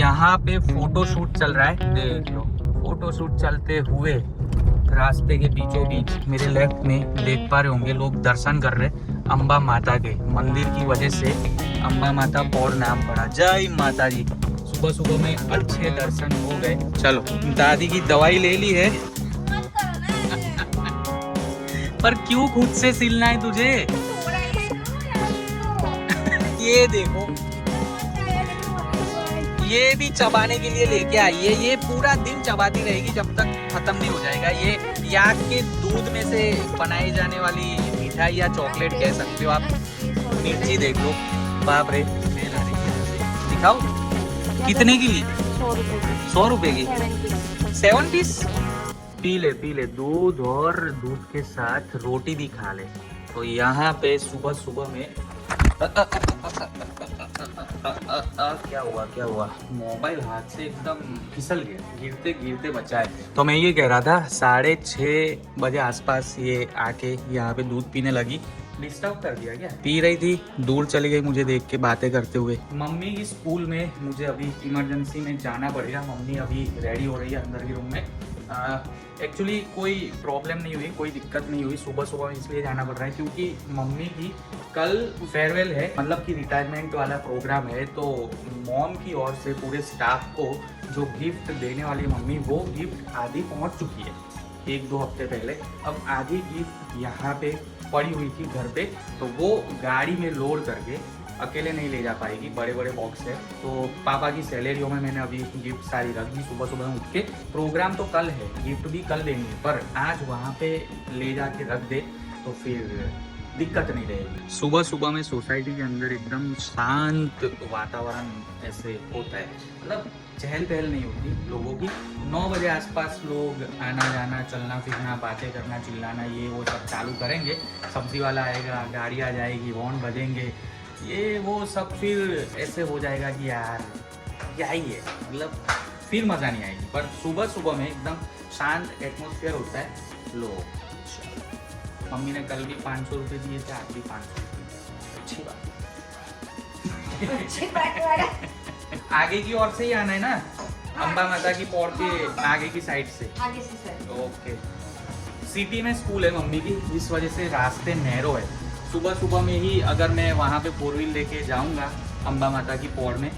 यहाँ पे photo shoot चल रहा है, देख लो। फोटो शूट चलते हुए रास्ते के बीचों बीच मेरे लेफ्ट में देख पा रहे होंगे लोग दर्शन कर रहे अम्बा माता के मंदिर की वजह से अम्बा माता पौड़ नाम पड़ा। जय माता जी। सुबह सुबह में अच्छे दर्शन हो गए। चलो दादी की दवाई ले ली है पर क्यों खुद से सिलना है तुझे? ये देखो, ये भी चबाने के लिए लेके आई है। ये पूरा दिन चबाती रहेगी जब तक खत्म नहीं हो जाएगा। ये याक के दूध में से बनाई जाने वाली मिठाई या चॉकलेट कह सकते हो आप। मिर्ची देख लो, बाप रे। दिखाओ कितने की ली? 100 रुपए की 7 पीस। पी ले दूध, और दूध के साथ रोटी भी खा ले। तो यहाँ पे सुबह सुबह में क्या हुआ? मोबाइल हाथ से एकदम फिसल गया, गिरते गिरते बचा है। तो मैं ये कह रहा था 6:30 बजे आसपास ये आके यहाँ पे दूध पीने लगी। डिस्टर्ब कर दिया क्या? पी रही थी, दूर चली गई मुझे देख के बातें करते हुए। मम्मी की स्कूल में मुझे अभी इमरजेंसी में जाना पड़ेगा। मम्मी अभी रेडी हो रही है अंदर के रूम में। एक्चुअली कोई प्रॉब्लम नहीं हुई, कोई दिक्कत नहीं हुई। सुबह सुबह इसलिए जाना पड़ रहा है क्योंकि मम्मी की कल फेयरवेल है, मतलब कि रिटायरमेंट वाला प्रोग्राम है। तो मॉम की ओर से पूरे स्टाफ को जो गिफ्ट देने वाली मम्मी, वो गिफ्ट आधी पहुंच चुकी है 1-2 हफ्ते पहले। अब आधी गिफ्ट यहाँ पे पड़ी हुई थी घर पे, तो वो गाड़ी में लोड करके अकेले नहीं ले जा पाएगी, बड़े बड़े बॉक्स है। तो पापा की सैलरियों में मैंने अभी गिफ्ट सारी रख दी। सुबह सुबह उठ के प्रोग्राम तो कल है, गिफ्ट भी कल देंगे, पर आज वहाँ पे ले जाके रख दे तो फिर दिक्कत नहीं रहेगी। सुबह सुबह में सोसाइटी के अंदर एकदम शांत वातावरण ऐसे होता है, मतलब चहल पहल नहीं होती लोगों की। 9 बजे आसपास लोग आना जाना, चलना फिरना, बातें करना, चिल्लाना, ये वो सब चालू करेंगे। सब्जी वाला आएगा, गाड़ी आ जाएगी, हॉर्न बजेंगे, ये वो सब। फिर ऐसे हो जाएगा कि यार क्या ही है, मतलब फिर मज़ा नहीं आएगी। पर सुबह सुबह में एकदम शांत एटमोसफियर होता है। लोग, मम्मी ने कल भी 500 रुपये दिए थे, आज भी 500 रुपये। अच्छी बात। आगे की ओर से ही आना है ना, अम्बा माता की पौड़ के आगे की साइड से। ओके। सिटी में स्कूल है मम्मी की, इस वजह से रास्ते नैरो है। सुबह सुबह में ही अगर मैं वहाँ पे 4 व्हील लेके जाऊँगा अम्बा माता की पौड़ में,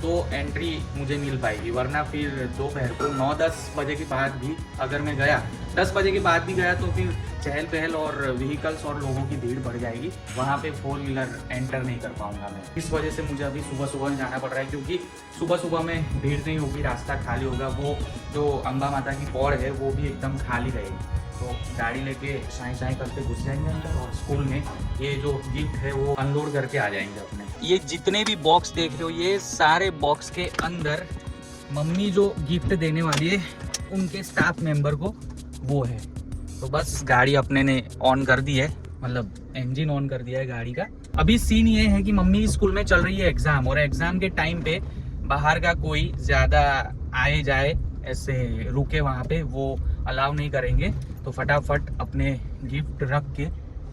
तो एंट्री मुझे मिल पाएगी। वरना फिर दोपहर को 9-10 बजे के बाद भी अगर मैं गया, 10 बजे के बाद भी गया, तो फिर चहल पहल और व्हीकल्स और लोगों की भीड़ बढ़ जाएगी। वहाँ पे 4 व्हीलर एंटर नहीं कर पाऊँगा मैं। इस वजह से मुझे अभी सुबह सुबह जाना पड़ रहा है, क्योंकि सुबह सुबह में भीड़ नहीं होगी, रास्ता खाली होगा। वो जो अम्बा माता की पौड़ है वो भी एकदम खाली रहेगी। तो गाड़ी लेके साई करके घुस जाएंगे अंदर, और स्कूल में ये जो गिफ्ट है वो अनलोड करके आ जाएंगे अपने। ये जितने भी बॉक्स देख रहे हो, ये सारे बॉक्स के अंदर मम्मी जो गिफ्ट देने वाली है उनके स्टाफ मेंबर को वो है। तो बस गाड़ी अपने ने ऑन कर दी है, मतलब इंजन ऑन कर दिया है गाड़ी का। अभी सीन ये है कि मम्मी स्कूल में चल रही है एग्जाम, और एग्जाम के टाइम पे बाहर का कोई ज़्यादा आए जाए ऐसे रुके वहाँ पे वो अलाउ नहीं करेंगे। तो फटाफट अपने गिफ्ट रख के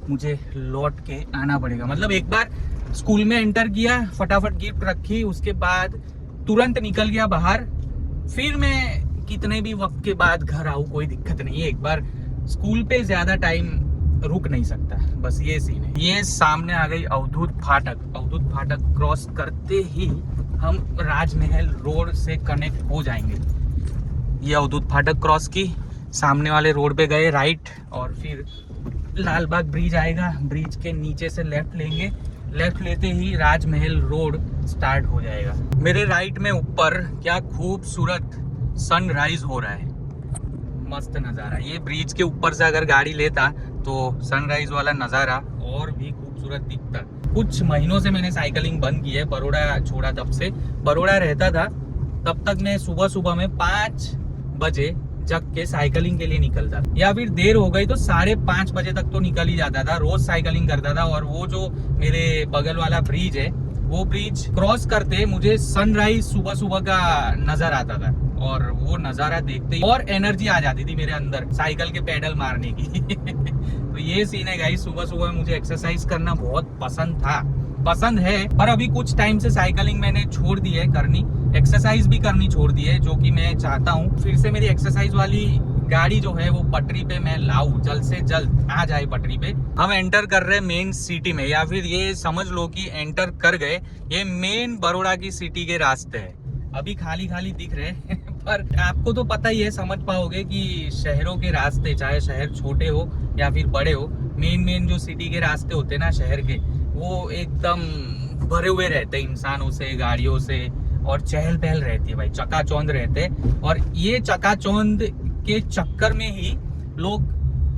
मुझे लौट के आना पड़ेगा। मतलब एक बार स्कूल में एंटर किया, फटाफट गिफ्ट रखी, उसके बाद तुरंत निकल गया बाहर। फिर मैं कितने भी वक्त के बाद घर आऊँ कोई दिक्कत नहीं है। एक बार स्कूल पे ज़्यादा टाइम रुक नहीं सकता, बस ये सीन है। ये सामने आ गई अवधूत फाटक। अवधूत फाटक क्रॉस करते ही हम राजमहल रोड से कनेक्ट हो जाएंगे। ये अवधूत फाटक क्रॉस की, सामने वाले रोड पे गए राइट, और फिर लाल बाग ब्रिज आएगा। ब्रिज के नीचे से लेफ्ट लेंगे, लेफ्ट लेते ही राजमहल रोड स्टार्ट हो जाएगा। मेरे राइट में ऊपर क्या खूबसूरत सनराइज हो रहा है, मस्त नज़ारा। ये ब्रिज के ऊपर से अगर गाड़ी लेता तो सनराइज वाला नज़ारा और भी खूबसूरत दिखता। कुछ महीनों से मैंने साइकिलिंग बंद की है, बड़ौदा छोड़ा तब से। बड़ौदा रहता था तब तक मैं सुबह सुबह में 5 बजे जग के साइकिलिंग के लिए निकलता था, या फिर देर हो गई तो 5:30 बजे तक तो निकल ही जाता था। रोज साइकिलिंग करता था। और वो जो मेरे बगल वाला ब्रिज है, वो ब्रिज क्रॉस करते मुझे सनराइज सुबह सुबह का नजर आता था, और वो नजारा देखते ही और एनर्जी आ जाती थी मेरे अंदर साइकिल के पेडल मारने की। तो ये सीन है गाइस। सुबह सुबह मुझे एक्सरसाइज करना बहुत पसंद था, पसंद है, पर अभी कुछ टाइम से साइकिलिंग मैंने छोड़ दी है करनी। एक्सरसाइज भी करनी छोड़ दी है, जो कि मैं चाहता हूँ फिर से मेरी एक्सरसाइज वाली गाड़ी जो है वो पटरी पे मैं लाऊं, जल्द से जल्द आ जाए पटरी पे। हम एंटर कर रहे हैं मेन सिटी में, या फिर ये समझ लो कि एंटर कर गए। ये मेन बड़ौदा की सिटी के रास्ते है। अभी खाली खाली दिख रहे हैं पर आपको तो पता ही है, समझ पाओगे कि शहरों के रास्ते, चाहे शहर छोटे हो या फिर बड़े हो, मेन जो सिटी के रास्ते होते हैं ना शहर के, वो एकदम भरे हुए रहते हैं इंसानों से, गाड़ियों से, और चहल पहल रहती है भाई, चकाचौंध रहते हैं। और ये चकाचौंध के चक्कर में ही लोग,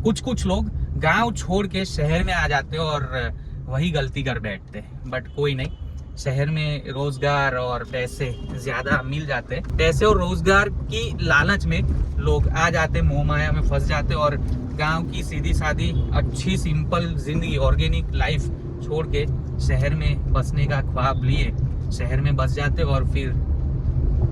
कुछ लोग गांव छोड़ के शहर में आ जाते हैं और वही गलती कर बैठते हैं। बट कोई नहीं, शहर में रोजगार और पैसे ज्यादा मिल जाते हैं। पैसे और रोजगार की लालच में लोग आ जाते, मोह माया में फंस जाते और गांव की सीधी सादी अच्छी सिंपल जिंदगी, ऑर्गेनिक लाइफ छोड़ के शहर में बसने का ख्वाब लिए शहर में बस जाते, और फिर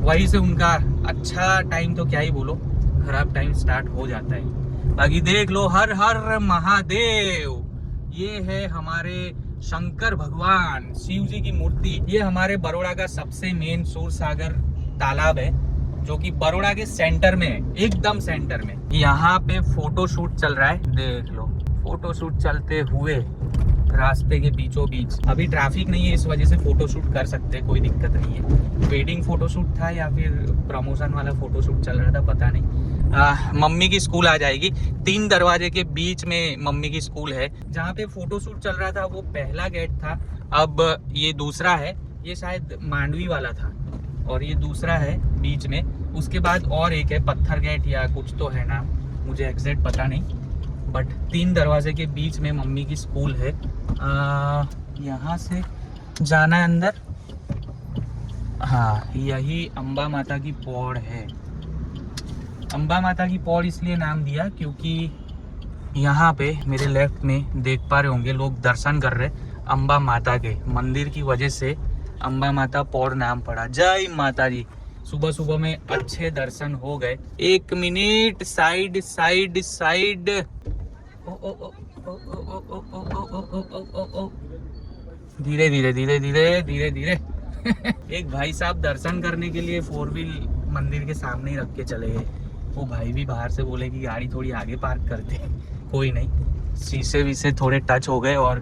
वहीं से उनका अच्छा टाइम तो क्या ही बोलो, खराब टाइम स्टार्ट हो जाता है। बाकी देख लो, हर हर महादेव, ये है हमारे शंकर भगवान, शिव जी की मूर्ति। ये हमारे बड़ौदा का सबसे मेन सूरसागर तालाब है, जो कि बड़ौदा के सेंटर में है, एकदम सेंटर में। यहाँ पे फोटो शूट चल रहा है, देख लो, फोटो शूट चलते हुए रास्ते के बीचों बीच। अभी ट्रैफिक नहीं है, इस वजह से फोटो शूट कर सकते, कोई दिक्कत नहीं है। वेडिंग फोटो शूट था या फिर प्रमोशन वाला फोटो शूट चल रहा था, पता नहीं। मम्मी की स्कूल आ जाएगी, 3 दरवाजे के बीच में मम्मी की स्कूल है। जहाँ पे फोटो शूट चल रहा था वो पहला गेट था, अब ये दूसरा है। ये शायद मांडवी वाला था और ये दूसरा है बीच में। उसके बाद और एक है पत्थर गेट या कुछ तो है नाम, मुझे एग्जैक्ट पता नहीं। बट 3 दरवाजे के बीच में मम्मी की स्कूल है। यहाँ से जाना है अंदर। हाँ, यही अम्बा माता की पौड़ है। अम्बा माता की पौड़ इसलिए नाम दिया क्योंकि यहाँ पे मेरे लेफ्ट में देख पा रहे होंगे लोग दर्शन कर रहे अम्बा माता के मंदिर की वजह से अम्बा माता पौड़ नाम पड़ा। जय माता जी। सुबह सुबह में अच्छे दर्शन हो गए। 1 मिनट, साइड साइड साइड। धीरे धीरे धीरे धीरे धीरे धीरे। एक भाई साहब दर्शन करने के लिए 4 व्हील मंदिर के सामने ही रख के चले गए। वो भाई भी बाहर से बोले कि गाड़ी थोड़ी आगे पार्क करते। कोई नहीं, शीशे वीसे थोड़े टच हो गए और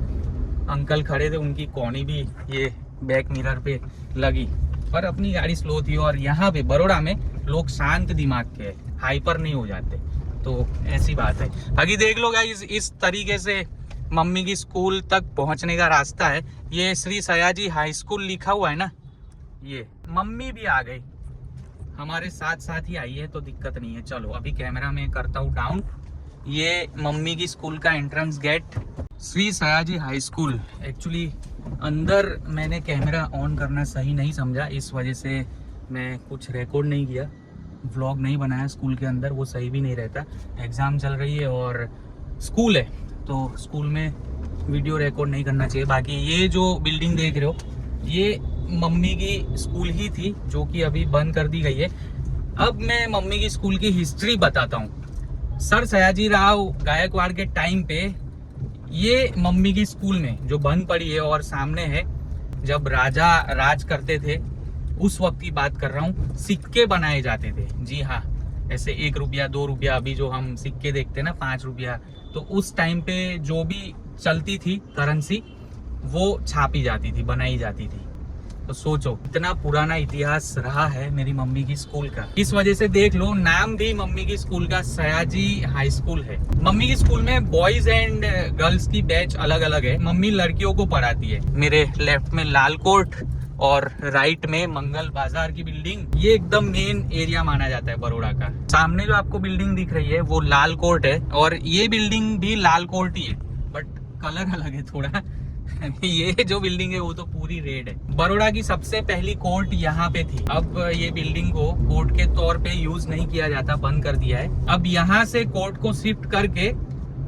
अंकल खड़े थे, उनकी कौनी भी ये बैक मिरर पे लगी, पर अपनी गाड़ी स्लो थी। और यहाँ पे बड़ौदा में लोग शांत दिमाग के हैं, हाइपर नहीं हो जाते, तो ऐसी बात है। बाकी देख लो गाइस, इस तरीके से मम्मी की स्कूल तक पहुंचने का रास्ता है। ये श्री सयाजी हाई स्कूल लिखा हुआ है ना, ये मम्मी भी आ गई, हमारे साथ साथ ही आई है, तो दिक्कत नहीं है। चलो अभी कैमरा में करता हूँ डाउन। ये मम्मी की स्कूल का entrance gate, Shri Sayaji high school. Actually अंदर मैंने कैमरा ऑन करना सही नहीं समझा, इस वजह से मैं कुछ रिकॉर्ड नहीं किया, व्लॉग नहीं बनाया स्कूल के अंदर, वो सही भी नहीं रहता। एग्ज़ाम चल रही है और स्कूल है, तो स्कूल में वीडियो रिकॉर्ड नहीं करना चाहिए। बाकी ये जो बिल्डिंग देख रहे हो, ये मम्मी की स्कूल ही थी, जो कि अभी बंद कर दी गई है। अब मैं मम्मी की स्कूल की हिस्ट्री बताता हूँ। सर सयाजी राव गायकवाड़ के टाइम पे ये मम्मी की स्कूल में जो बंद पड़ी है, और सामने है जब राजा राज करते थे उस वक्त की बात कर रहा हूँ, सिक्के बनाए जाते थे। जी हाँ, ऐसे 1 रुपया 2 रुपया, अभी जो हम सिक्के देखते हैं ना 5 रुपया, तो उस टाइम पे जो भी चलती थी करेंसी वो छापी जाती थी, बनाई जाती थी। तो सोचो इतना पुराना इतिहास रहा है मेरी मम्मी की स्कूल का। इस वजह से देख लो, नाम भी मम्मी की स्कूल का सयाजी हाई स्कूल है। मम्मी की स्कूल में बॉयज एंड गर्ल्स की बैच अलग अलग है। मम्मी लड़कियों को पढ़ाती है। मेरे लेफ्ट में लाल कोट और राइट में मंगल बाजार की बिल्डिंग। ये एकदम मेन एरिया माना जाता है बड़ौदा का। सामने जो आपको बिल्डिंग दिख रही है वो लाल कोट है, और ये बिल्डिंग भी लाल कोट ही है, बट कलर अलग है थोड़ा। ये जो बिल्डिंग है वो तो पूरी रेड है। बड़ौदा की सबसे पहली कोर्ट यहाँ पे थी। अब ये बिल्डिंग को कोर्ट के तौर पे यूज नहीं किया जाता, बंद कर दिया है। अब यहाँ से कोर्ट को शिफ्ट करके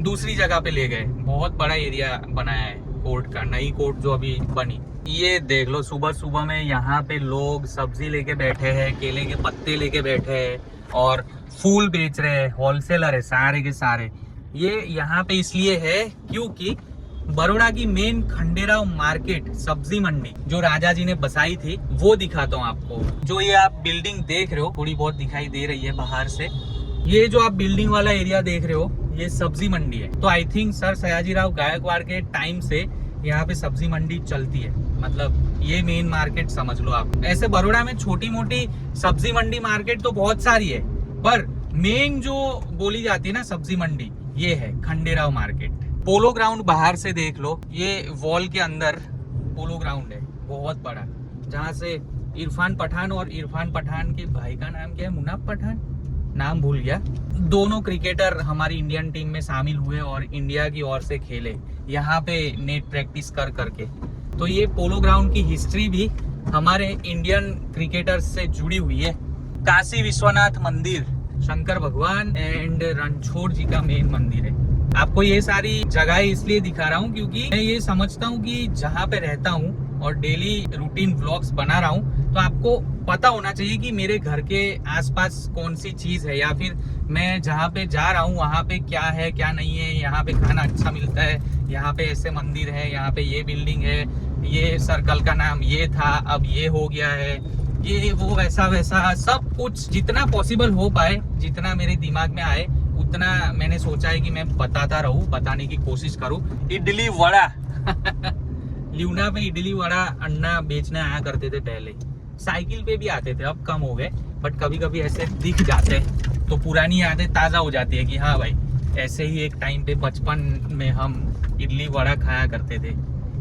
दूसरी जगह पे ले गए। बहुत बड़ा एरिया बनाया है कोर्ट का, नई कोर्ट जो अभी बनी। ये देख लो, सुबह सुबह में यहाँ पे लोग सब्जी लेके बैठे हैं, केले के पत्ते लेके बैठे हैं और फूल बेच रहे हैं। होलसेलर है सारे के सारे। ये यहाँ पे इसलिए है क्योंकि बड़ौदा की मेन खंडेराव मार्केट सब्जी मंडी जो राजा जी ने बसाई थी वो दिखाता हूँ आपको। जो ये आप बिल्डिंग देख रहे हो थोड़ी बहुत दिखाई दे रही है बाहर से, ये जो आप बिल्डिंग वाला एरिया देख रहे हो ये सब्जी मंडी है। तो I think sir Sayajirao Gaikwad के टाइम से यहाँ पे सब्जी मंडी चलती है, मतलब ये मेन मार्केट समझ लो आप। ऐसे बड़ौदा में छोटी मोटी सब्जी मंडी मार्केट तो बहुत सारी है, पर मेन जो बोली जाती है ना सब्जी मंडी, ये है खंडेराव मार्केट। पोलो ग्राउंड बाहर से देख लो, ये वॉल के अंदर पोलो ग्राउंड है बहुत बड़ा, जहाँ से इरफान पठान और इरफान पठान के भाई का नाम क्या है, मुनाफ पठान, नाम भूल गया, दोनों क्रिकेटर हमारी इंडियन टीम में शामिल हुए और इंडिया की ओर से खेले यहाँ पे नेट प्रैक्टिस कर करके। तो ये पोलो ग्राउंड की हिस्ट्री भी हमारे इंडियन क्रिकेटर्स से जुड़ी हुई है। काशी विश्वनाथ मंदिर, शंकर भगवान एंड रणछोड़ जी का मेन मंदिर है। आपको ये सारी जगह इसलिए दिखा रहा हूँ क्योंकि मैं ये समझता हूँ कि जहाँ पे रहता हूँ और डेली रूटीन व्लॉग्स बना रहा हूँ तो आपको पता होना चाहिए कि मेरे घर के आसपास कौन सी चीज है, या फिर मैं जहाँ पे जा रहा हूँ वहाँ पे क्या है क्या नहीं है, यहाँ पे खाना अच्छा मिलता है, यहाँ पे ऐसे मंदिर है, यहाँ पे ये बिल्डिंग है, ये सर्कल का नाम ये था अब ये हो गया है, ये वो वैसा वैसा सब कुछ जितना पॉसिबल हो पाए, जितना मेरे दिमाग में आए उतना मैंने सोचा है कि मैं बताता रहूं, बताने की कोशिश करूं। इडली वड़ा ल्यूना पे इडली वड़ा अन्ना बेचने आया करते थे पहले, साइकिल पे भी आते थे, अब कम हो गए, बट कभी कभी ऐसे दिख जाते हैं तो पुरानी यादें ताज़ा हो जाती है कि हाँ भाई ऐसे ही एक टाइम पे बचपन में हम इडली वड़ा खाया करते थे,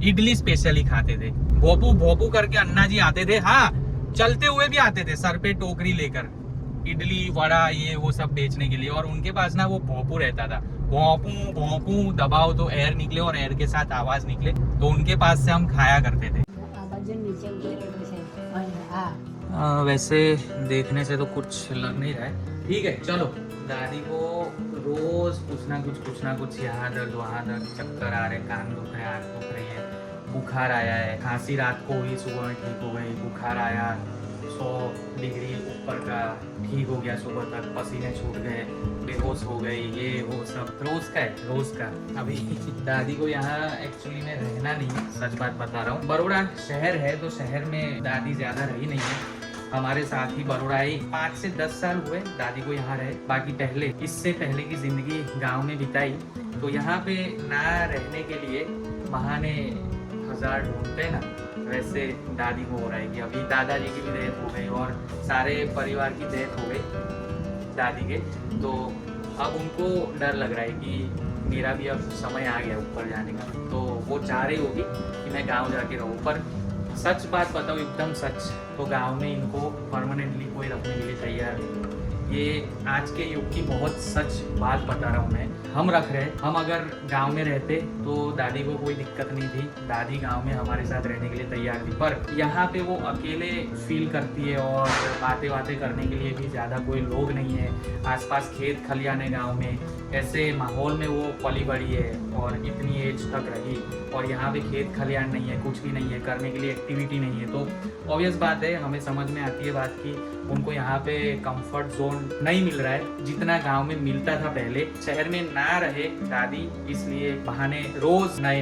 इडली स्पेशली खाते थे। भोपू भोपू करके अन्ना जी आते थे, हाँ चलते हुए भी आते थे सर पे टोकरी लेकर, इडली वड़ा ये वो सब बेचने के लिए। और उनके पास ना वो भोपू रहता था, भोपू भोपू दबाओ तो एयर निकले और एयर के साथ आवाज निकले, तो उनके पास से हम खाया करते थे। वैसे देखने से तो कुछ लग नहीं रहा है, ठीक है चलो। दादी को रोज कुछ ना कुछ यहाँ दर्द वहाँ दर्द, चक्कर आ रहे, कान दुख रहे, आँख दुख रही है, बुखार आया है, खांसी रात को हुई सुबह में ठीक हो गई, बुखार आया 100 डिग्री ऊपर का, ठीक हो गया सुबह तक, पसीने छूट गए, बेहोश हो गई, ये वो सब रोज का है, रोज का। अभी दादी को यहाँ एक्चुअली में रहना नहीं है, सच बात बता रहा हूँ। बड़ौदा शहर है तो शहर में दादी ज्यादा रही नहीं है, हमारे साथ ही बड़ौदा आई 5 से 10 साल हुए दादी को यहाँ रहे। बाकी पहले इससे पहले की जिंदगी गांव में बिताई, तो यहाँ पे ना रहने के लिए बहाने हजार ढूंढते ना, वैसे दादी को हो रहा है कि अभी दादाजी की भी डेथ हो गई और सारे परिवार की डेथ हो गई दादी के, तो अब उनको डर लग रहा है कि मेरा भी अब समय आ गया ऊपर जाने का, तो वो चाह रही होगी कि मैं गांव जाके रहूँ। पर सच बात बताऊँ एकदम सच, तो गांव में इनको परमानेंटली कोई रखने के लिए तैयार नहीं। ये आज के युग की बहुत सच बात बता रहा हूँ मैं, हम रख रहे, हम अगर गांव में रहते तो दादी को कोई दिक्कत नहीं थी, दादी गांव में हमारे साथ रहने के लिए तैयार थी, पर यहाँ पे वो अकेले फील करती है और बातें करने के लिए भी ज़्यादा कोई लोग नहीं है, आसपास खेत खलियान है गाँव में, ऐसे माहौल में वो पली बड़ी है और इतनी एज तक रही, और यहाँ पे खेत खलियान नहीं है, कुछ भी नहीं है, करने के लिए एक्टिविटी नहीं है, तो ऑब्वियस बात है हमें समझ में आती है बात कि उनको यहाँ पे कंफर्ट जोन नहीं मिल रहा है जितना गांव में मिलता था पहले। शहर में ना रहे दादी, इसलिए बहाने रोज नए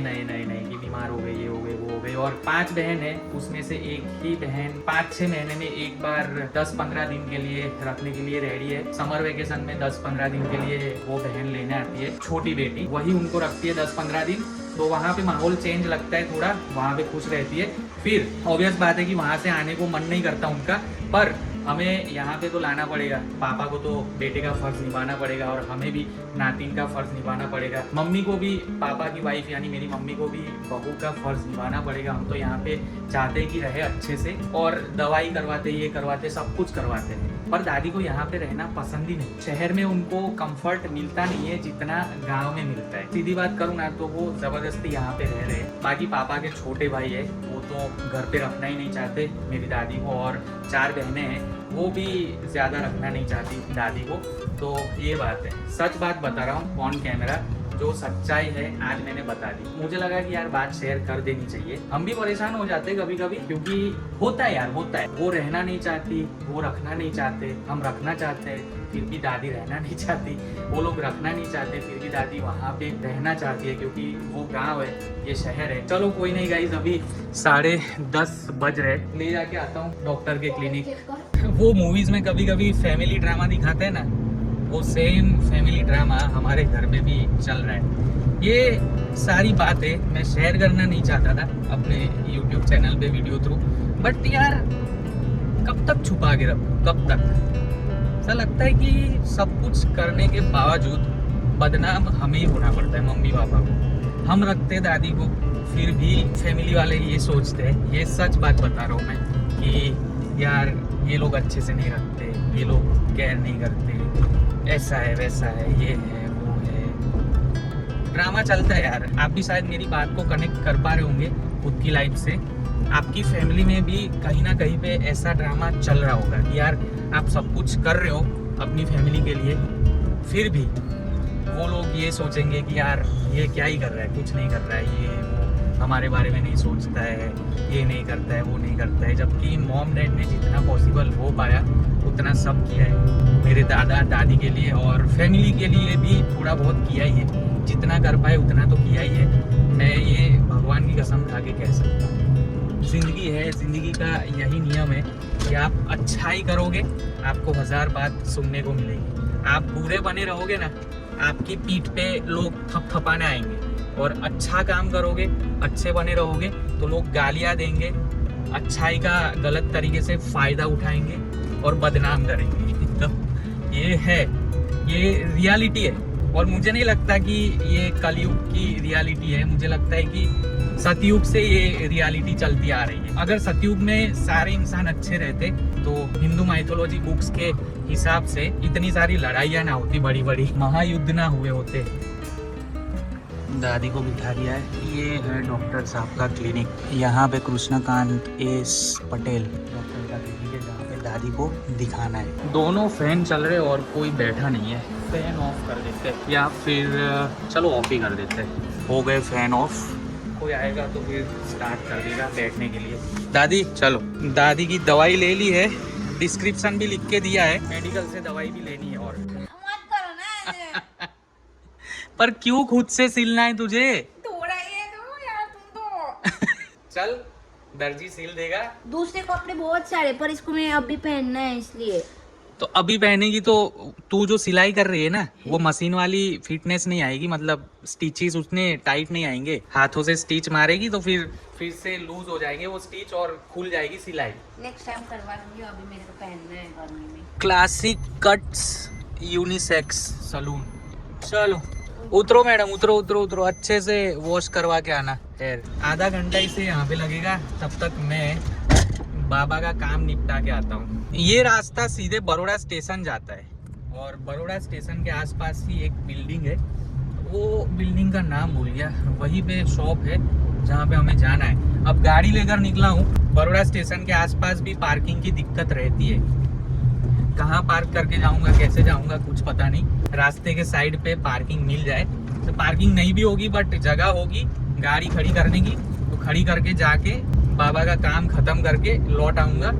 कि बीमार हो गए, ये हो गए, वो हो गए। और 5 बहन है, उसमें से एक ही बहन 5-6 महीने में एक बार 10-15 दिन के लिए रखने के लिए रेडी है। समर वेकेशन में 10-15 दिन के लिए वो बहन लेने आती है, छोटी बेटी, वही उनको रखती है 10-15 दिन, तो वहाँ पे माहौल चेंज लगता है थोड़ा, वहाँ पे खुश रहती है। फिर ऑब्वियस बात है कि वहाँ से आने को मन नहीं करता उनका, पर हमें यहाँ पे तो लाना पड़ेगा, पापा को तो बेटे का फर्ज निभाना पड़ेगा और हमें भी नातिन का फर्ज निभाना पड़ेगा, मम्मी को भी, पापा की वाइफ यानी मेरी मम्मी को भी बहू का फर्ज निभाना पड़ेगा। हम तो यहाँ पे चाहते हैं कि रहे अच्छे से, और दवाई करवाते, ये करवाते, सब कुछ करवाते हैं, पर दादी को यहाँ पे रहना पसंद ही नहीं। शहर में उनको कंफर्ट मिलता नहीं है जितना गाँव में मिलता है। सीधी बात करूँ ना तो वो जबरदस्ती यहाँ पे रह रहे हैं। बाकी पापा के छोटे भाई है, वो तो घर पे रखना ही नहीं चाहते मेरी दादी को, और 4 बहनें हैं, वो भी ज्यादा रखना नहीं चाहती दादी को। तो ये बात है, सच बात बता रहा हूँ ऑन कैमरा, जो सच्चाई है आज मैंने बता दी। मुझे लगा कि यार बात शेयर कर देनी चाहिए। हम भी परेशान हो जाते हैं कभी कभी, क्योंकि होता है यार, होता है। वो रहना नहीं चाहती, वो रखना नहीं चाहते, हम रखना चाहते हैं फिर भी दादी रहना नहीं चाहती, वो लोग रखना नहीं चाहते फिर भी दादी वहाँ पे रहना चाहती है, क्योंकि वो गांव है, ये शहर है। चलो कोई नहीं गाइस, अभी 10:30 बज रहे, ले जाके आता हूँ डॉक्टर के क्लिनिक। वो मूवीज में कभी कभी फैमिली ड्रामा दिखाते हैं ना, वो सेम फैमिली ड्रामा हमारे घर में भी चल रहा है। ये सारी बातें मैं शेयर करना नहीं चाहता था अपने YouTube चैनल पे वीडियो थ्रू, बट यार कब तक छुपा के रखूं, कब तक। ऐसा लगता है कि सब कुछ करने के बावजूद बदनाम हमें ही होना पड़ता है, मम्मी पापा को। हम रखते दादी को, फिर भी फैमिली वाले ये सोचते हैं, ये सच बात बता रहा हूँ मैं, कि यार ये लोग अच्छे से नहीं रखते, ये लोग केयर नहीं करते, ऐसा है वैसा है, ये है वो है। ड्रामा चलता है यार। आप भी शायद मेरी बात को कनेक्ट कर पा रहे होंगे खुद की लाइफ से। आपकी फैमिली में भी कहीं ना कहीं पे ऐसा ड्रामा चल रहा होगा कि यार आप सब कुछ कर रहे हो अपनी फैमिली के लिए, फिर भी वो लोग ये सोचेंगे कि यार ये क्या ही कर रहा है, कुछ नहीं कर रहा है, ये हमारे बारे में नहीं सोचता है, ये नहीं करता है, वो नहीं करता है। जबकि मॉम डैड ने जितना पॉसिबल हो पाया उतना सब किया है मेरे दादा दादी के लिए, और फैमिली के लिए भी थोड़ा बहुत किया ही है। जितना कर पाए उतना तो किया ही है। मैं ये भगवान की कसम खा के कह सकता हूँ। ज़िंदगी है, ज़िंदगी का यही नियम है कि आप अच्छाई करोगे आपको 1000 बात सुनने को मिलेगी। आप बुरे बने रहोगे ना, आपकी पीठ पे लोग थपथपाने आएंगे, और अच्छा काम करोगे, अच्छे बने रहोगे तो लोग गालियाँ देंगे, अच्छाई का गलत तरीके से फ़ायदा उठाएंगे और बदनाम करेंगे। तो ये है, ये रियलिटी है। और मुझे नहीं लगता कि ये कलयुग की रियलिटी है, मुझे लगता है कि सतयुग से ये रियलिटी चलती आ रही है। अगर सतयुग में सारे इंसान अच्छे रहते तो हिंदू माइथोलॉजी बुक्स के हिसाब से इतनी सारी लड़ाइयाँ ना होती, बड़ी बड़ी महायुद्ध ना हुए होते। दादी को बिठा दिया है, ये है डॉक्टर साहब का क्लिनिक। यहाँ पे कृष्णकांत एस पटेल डॉक्टर का क्लिनिक है, जहाँ पे दादी को दिखाना है। दोनों फैन चल रहे और कोई बैठा नहीं है। फैन ऑफ कर देते हैं, या फिर चलो ऑफ ही कर देते हैं। हो गए फैन ऑफ, कोई आएगा तो फिर स्टार्ट कर देगा बैठने के लिए। दादी चलो, दादी की दवाई ले ली है, डिस्क्रिप्शन भी लिख के दिया है, मेडिकल से दवाई भी लेनी है। और मत करो ना पर क्यों खुद से सिलना है तुझे? थोड़ा ये दो यार तुम तो। चल दर्जी सिल देगा। दूसरे कपड़े बहुत सारे, पर इसको मैं अभी पहनना है इसलिए। तो अभी पहनेगी तो तू जो सिलाई कर रही है ना, वो मशीन वाली फिटनेस नहीं आएगी, मतलब स्टिचेस उसने टाइट नहीं आएंगे। हाथों से स्टिच मारेगी तो फिर से लूज हो जाएंगे वो स्टिच और खुल जाएगी सिलाई। नेक्स्ट टाइम करवा दूंगी, अभी मेरे को पहनना है गर्मी में। Classic cuts unisex salon. चलो उतरो मैडम, उतरो उतरो उतरो, अच्छे से वॉश करवा के आना हेयर। आधा घंटा इसे यहाँ पे लगेगा, तब तक मैं बाबा का काम निपटा के आता हूँ। ये रास्ता सीधे बड़ौदा स्टेशन जाता है, और बड़ौदा स्टेशन के आसपास ही एक बिल्डिंग है, वो बिल्डिंग का नाम भूल गया, वहीं पे शॉप है जहाँ पे हमें जाना है। अब गाड़ी लेकर निकला हूँ। बड़ौदा स्टेशन के आसपास भी पार्किंग की दिक्कत रहती है, कहाँ पार्क करके जाऊँगा, कैसे जाऊँगा कुछ पता नहीं। रास्ते के साइड पे पार्किंग मिल जाए तो, पार्किंग नहीं भी होगी बट जगह होगी गाड़ी खड़ी करने की, तो खड़ी करके जाके बाबा का काम खत्म करके लौट आऊंगा।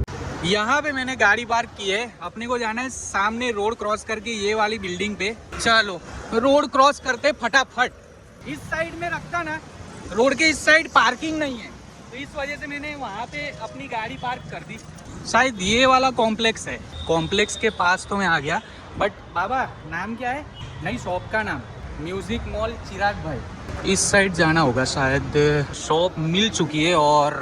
यहाँ पे मैंने गाड़ी पार्क की है, अपने को जाना है सामने रोड क्रॉस करके ये वाली बिल्डिंग पे। चलो रोड क्रॉस करते फटाफट। इस साइड में रखता ना, रोड के इस साइड पार्किंग नहीं है, तो इस वजह से मैंने वहाँ पे अपनी गाड़ी पार्क कर दी। शायद ये वाला कॉम्प्लेक्स है, कॉम्प्लेक्स के पास तो मैं आ गया। बट बाबा नाम क्या है? नहीं, शॉप का नाम म्यूजिक मॉल चिराग भाई। इस साइड जाना होगा शायद। शॉप मिल चुकी है, और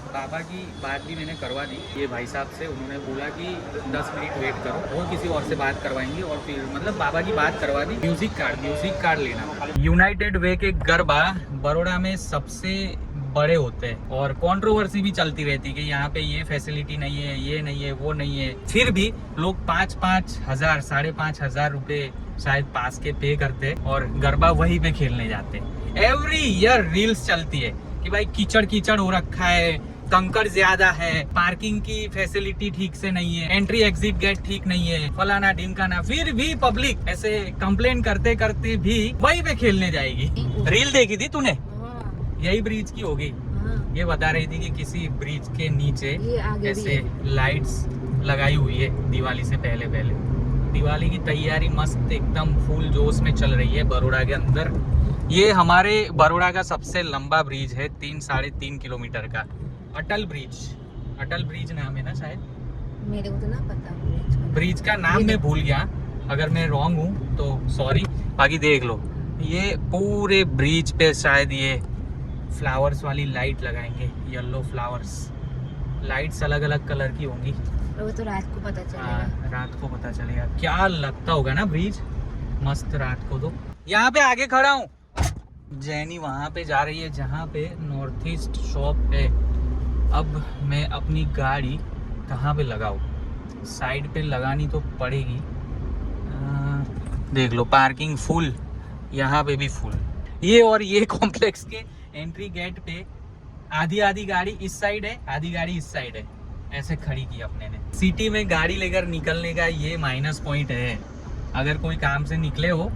बाबा की बात भी मैंने करवा दी ये भाई साहब से। उन्होंने बोला कि 10 मिनट वेट करो, वो किसी और से बात करवाएंगे, और फिर मतलब बाबा की बात करवा दी। म्यूजिक कार्ड लेना होगा। यूनाइटेड वे के गरबा बड़ौदा में सबसे बड़े होते हैं, और कंट्रोवर्सी भी चलती रहती है कि यहाँ पे ये फैसिलिटी नहीं है, ये नहीं है, वो नहीं है। फिर भी लोग 5-5 हज़ार 5,500 रुपए शायद पास के पे करते और गरबा वहीं पे खेलने जाते। एवरी ईयर रील्स चलती है कि भाई कीचड़ कीचड़ हो रखा है, कंकड़ ज्यादा है, पार्किंग की फैसिलिटी ठीक से नहीं है, एंट्री एग्जिट गेट ठीक नहीं है, फलाना ढिमकाना, फिर भी पब्लिक ऐसे कंप्लेन करते करते भी वहीं पे खेलने जाएगी। रील देखी थी तूने? हाँ, यही ब्रिज की होगी। हाँ। ये बता रही थी कि किसी ब्रिज के नीचे ये आगे भी ऐसे है। लाइट्स लगाई हुई है दिवाली से पहले पहले। दिवाली की तैयारी मस्त एकदम फुल जोश में चल रही है बड़ौदा के अंदर। ये हमारे बड़ौदा का सबसे लंबा ब्रिज है, 3-3.5 किलोमीटर का, अटल ब्रिज। अटल ब्रिज नाम है ना शायद? मेरे को तो ना पता ब्रिज का नाम मैं भूल गया, अगर मैं रॉन्ग हूँ तो सॉरी। बाकी देख लो, ये पूरे ब्रिज पे शायद ये फ्लावर्स वाली लाइट लगाएंगे, येलो फ्लावर्स। लाइट्स अलग अलग कलर की होंगी। वो तो रात को पता चलेगा। हाँ, रात को पता चलेगा क्या लगता होगा ना ब्रिज, मस्त रात को। तो यहाँ पे आगे खड़ा हूँ, जैनी वहाँ पे जा रही है जहाँ पे नॉर्थ ईस्ट शॉप है। अब मैं अपनी गाड़ी कहाँ पे लगाऊँ? साइड पे लगानी तो पड़ेगी। देख लो, पार्किंग फुल, यहाँ पे भी फुल। ये और ये कॉम्प्लेक्स के एंट्री गेट पे आधी आधी गाड़ी इस साइड है, आधी गाड़ी इस साइड है, ऐसे खड़ी की अपने ने। सिटी में गाड़ी लेकर निकलने का ये माइनस पॉइंट है। अगर कोई काम से निकले हो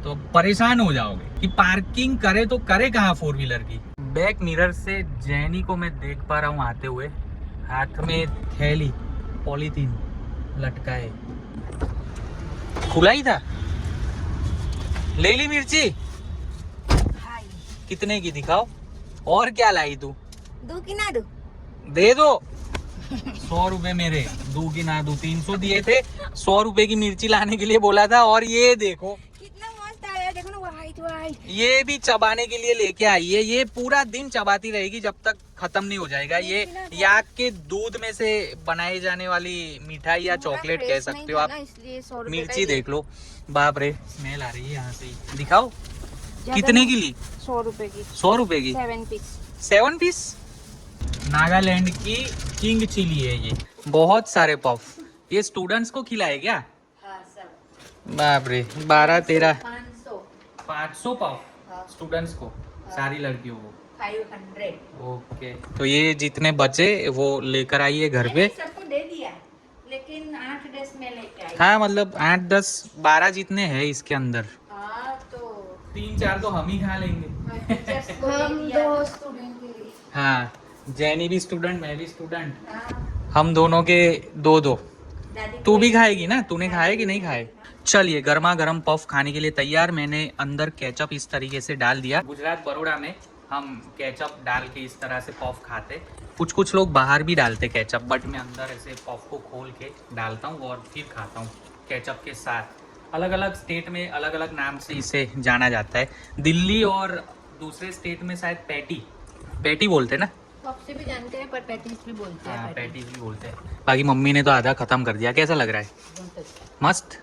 तो परेशान हो जाओगे कि पार्किंग करे तो करे कहाँ फोर व्हीलर की। बैक मिरर से जैनी को मैं देख पा रहा हूँ आते हुए, हाथ में थैली पॉलीथीन लटकाए। खुला ही था। ले ली मिर्ची? कितने की दिखाओ। और क्या लाई तू? दो कि ना दो? दे दो। 100 रुपए मेरे, दू की ना दू, 300 दिए थे। 100 रुपए की मिर्ची लाने के लिए बोला था। और ये देखो कितना मस्त आया, देखो ना, वाइट वाइट। ये भी चबाने के लिए लेके आई है। ये पूरा दिन चबाती रहेगी जब तक खत्म नहीं हो जाएगा। ये याक के दूध में से बनाई जाने वाली मिठाई या चॉकलेट कह सकते हो आप। मिर्ची देख लो, बाप रे, स्मेल आ रही है यहाँ से ही। दिखाओ कितने की ली? 100 रुपए की। 100 रुपए की 7 पीस। 7 पीस। नागालैंड की किंग चिली है ये। बहुत सारे पफ। ये स्टूडेंट्स को खिलाए क्या? हाँ, सब। बाप रे, 12-13 500। 500 पफ हाँ। स्टूडेंट्स को, सारी लड़कियों को। 500। ओके, तो ये जितने बचे वो लेकर आइए घर पे। सबको दे दिया, लेकिन 8-10 में लेके आई। हाँ, मतलब 8, 10, 12 जितने हैं इसके अंदर। हाँ, तो 3-4 तो हम ही खा लेंगे। हम 2 स्टूडेंट के लिए। हाँ, जैनी भी स्टूडेंट, मैं भी स्टूडेंट, हाँ, हम दोनों के 2-2। दादी तू भी खाएगी ना? तूने खाए कि नहीं खाए? चलिए, गर्मा गर्म पफ खाने के लिए तैयार। मैंने अंदर केचप इस तरीके से डाल दिया। गुजरात बड़ौदा में हम केचप डाल के इस तरह से पफ खाते। कुछ लोग बाहर भी डालते केचप, बट मैं अंदर ऐसे पफ को खोल के डालता हूँ और फिर खाता हूँ केचप के साथ। अलग अलग स्टेट में अलग अलग नाम से इसे जाना जाता है। दिल्ली और दूसरे स्टेट में शायद पैटी बोलते हैं ना? पफ से भी जानते हैं, पर पैटीज भी बोलते हैं। हाँ, पैटीज भी बोलते हैं। बाकी मम्मी ने तो आधा खत्म कर दिया। कैसा लग रहा है? मस्त।